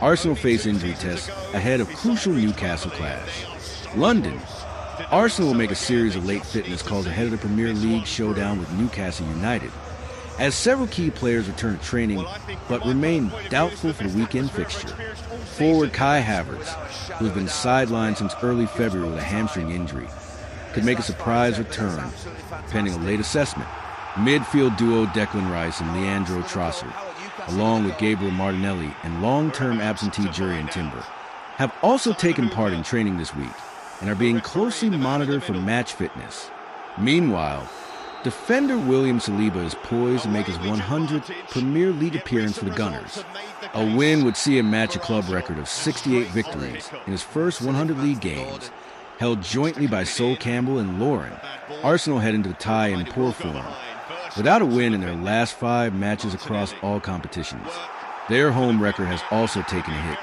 Arsenal face injury tests ahead of crucial Newcastle clash. London. Arsenal will make a series of late fitness calls ahead of the Premier League showdown with Newcastle United, as several key players return to training but remain doubtful for the weekend fixture. Forward Kai Havertz, who has been sidelined since early February with a hamstring injury, could make a surprise return, pending a late assessment. Midfield duo Declan Rice and Leandro Trossard, along with Gabriel Martinelli and long-term absentee Jurrien Timber, have also taken part in training this week and are being closely monitored for match fitness. Meanwhile, defender William Saliba is poised to make his 100th Premier League appearance for the Gunners. A win would see him match a club record of 68 victories in his first 100 league games, held jointly by Sol Campbell and Lauren. Arsenal head into the tie in poor form, without a win in their last 5 matches across all competitions. Their home record has also taken a hit,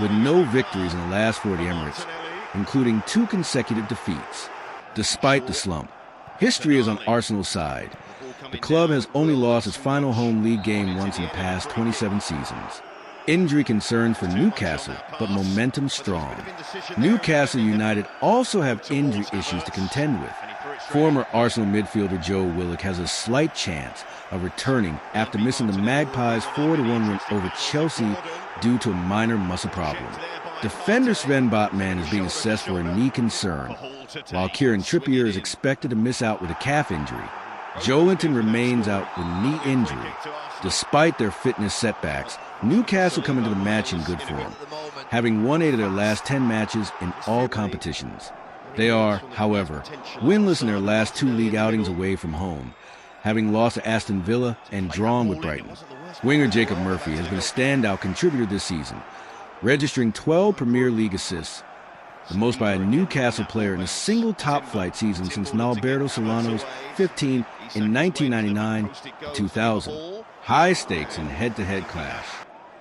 with no victories in the last 4 at the Emirates, including 2 consecutive defeats. Despite the slump, history is on Arsenal's side. The club has only lost its final home league game once in the past 27 seasons. Injury concerns for Newcastle, but momentum strong. Newcastle United also have injury issues to contend with. Former Arsenal midfielder Joe Willock has a slight chance of returning after missing the Magpies' 4-1 win over Chelsea due to a minor muscle problem. Defender Sven Botman is being assessed for a knee concern, while Kieran Trippier is expected to miss out with a calf injury. Joelinton remains out with knee injury. Despite their fitness setbacks, Newcastle come into the match in good form, having won 8 of their last 10 matches in all competitions. They are, however, winless in their last 2 league outings away from home, having lost to Aston Villa and drawn with Brighton. Winger Jacob Murphy has been a standout contributor this season, registering 12 Premier League assists, the most by a Newcastle player in a single top-flight season since Nalberto Solano's 15 in 1999-2000. High stakes in head-to-head clash.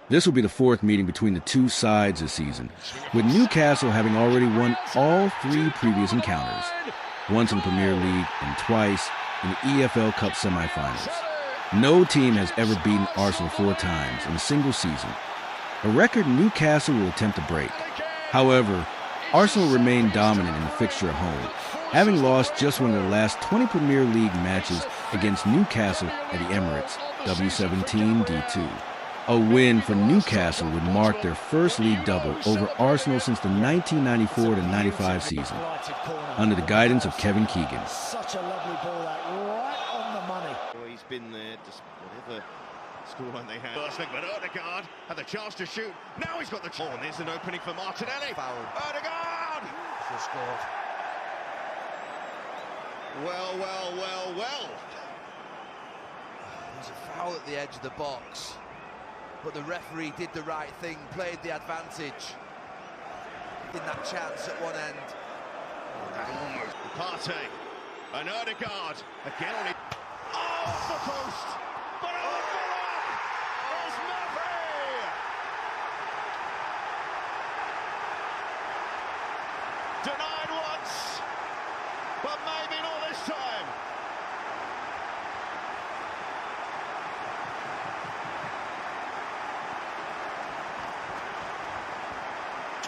This will be the 4th meeting between the 2 sides this season, with Newcastle having already won all 3 previous encounters, once in the Premier League and twice in the EFL Cup semi-finals. No team has ever beaten Arsenal 4 times in a single season, a record Newcastle will attempt to break. However, Arsenal remain dominant in the fixture at home, having lost just one of their last 20 Premier League matches against Newcastle at the Emirates, W17 D2. A win for Newcastle would mark their first league double over Arsenal since the 1994-95 season, under the guidance of Kevin Keegan. Such a lovely ball, that right on the money. Well, he's been there, just whatever scoreline they had. First thing, but Odegaard had the chance to shoot. Now he's got the chance. And there's an opening for Martinelli. Foul. Odegaard! Should have scored. Well. There's a foul at the edge of the box, but the referee did the right thing, played the advantage in that chance at one end. Partey and Odegaard again on it. Off the post, but on the rock is Murphy. Denied once, but maybe not this time.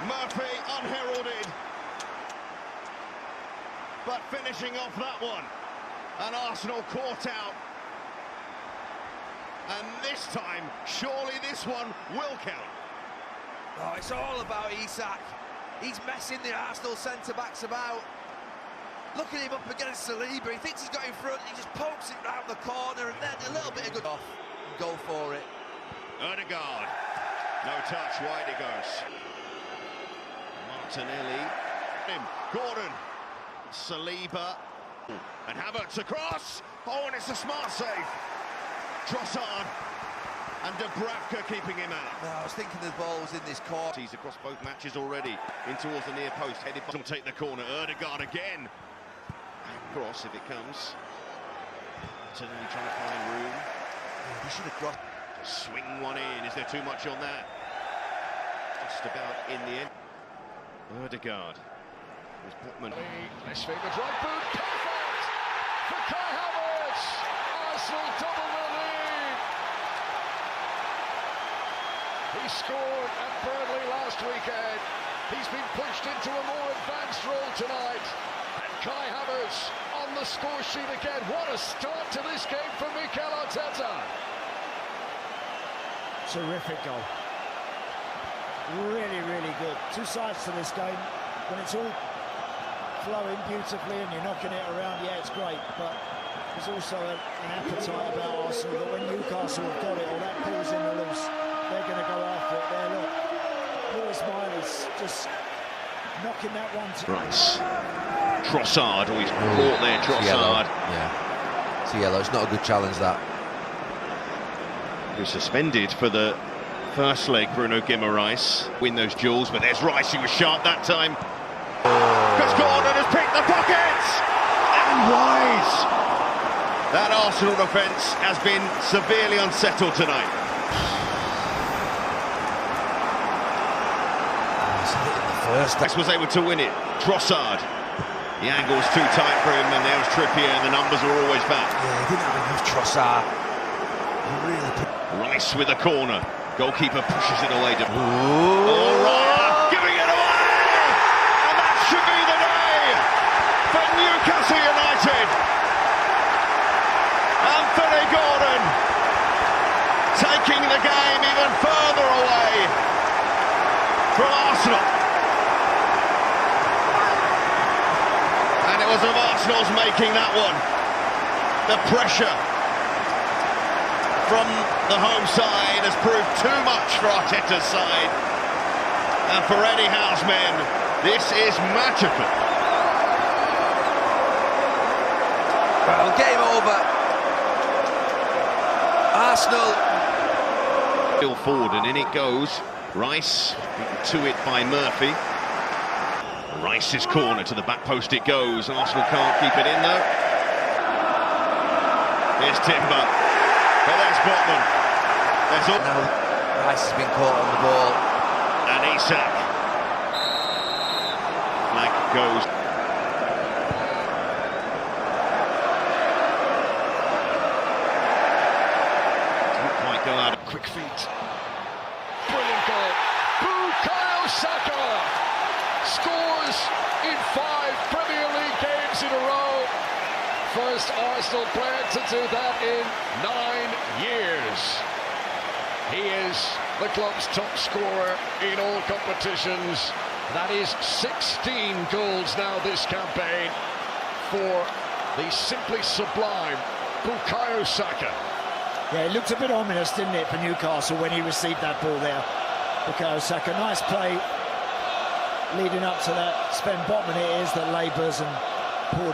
Murphy unheralded, but finishing off that one, and Arsenal caught out. And this time, surely this one will count. Oh, it's all about Isak. He's messing the Arsenal centre-backs about. Look at him up against Saliba. He thinks he's got in front, he just pokes it round the corner, and then a little bit of good off. Go for it. Odegaard, no touch, wide he goes. Martinelli, Gordon, Saliba, and Havertz across. Oh, and it's a smart save. Trossard and Dubravka keeping him out. No, I was thinking the ball was in this court. He's across both matches already, in towards the near post, headed by. Will take the corner. Odegaard again. And cross if it comes. Martinelli trying to find room. Yeah, he should have crossed. Swing one in. Is there too much on that? Just about in the end. Odegaard. There's Botman. Less favoured right boot. Perfect for Kai Havertz. Arsenal double the lead. He scored at weekend. He's been pushed into a more advanced role tonight. And Kai Havertz on the score sheet again. What a start to this game for Mikel Arteta. Terrific goal. Really, really good. Two sides to this game. When it's all flowing beautifully and you're knocking it around, yeah, it's great. But there's also an appetite about Arsenal that when Newcastle have got it, or that ball's in the loose, they're going to go after it. There, look. Lewis Miley's just knocking that one to Rice. Trossard, he's caught there, Trossard. Yeah. It's a yellow. It's not a good challenge, that. He was suspended for the first leg, Bruno Guimaraes. Win those duels, but there's Rice, he was sharp that time. Because Gordon has picked the pockets! And wise! That Arsenal defence has been severely unsettled tonight. This was able to win it. Trossard. The angle's too tight for him, and there was Trippier, and the numbers were always back. Yeah, he didn't have enough, Trossard. Rice with a corner. Goalkeeper pushes it away. All right, giving it away! And that should be the day for Newcastle United. Anthony Gordon taking the game even further away from Arsenal. And it was of Arsenal's making that one. The pressure from the home side has proved too much for Arteta's side. And for Eddie Howe's men, this is magical. Well, game over. Arsenal. Still forward and in it goes. Rice beaten to it by Murphy. Rice's corner to the back post it goes. Arsenal can't keep it in though. Here's Timber. But there's Botman. There's all. Now Rice has been caught on the ball. And Isak. Flag goes. Didn't quite go out. Quick feet. Brilliant goal. Bukayo Saka scores in 5 Premier League games in a row. First Arsenal player to do that in 9 years. He is the club's top scorer in all competitions. That is 16 goals now this campaign for the simply sublime Bukayo Saka. Yeah, it looked a bit ominous, didn't it, for Newcastle when he received that ball there. Bukayo Saka, nice play leading up to that. Sven Botman it is that labours and poured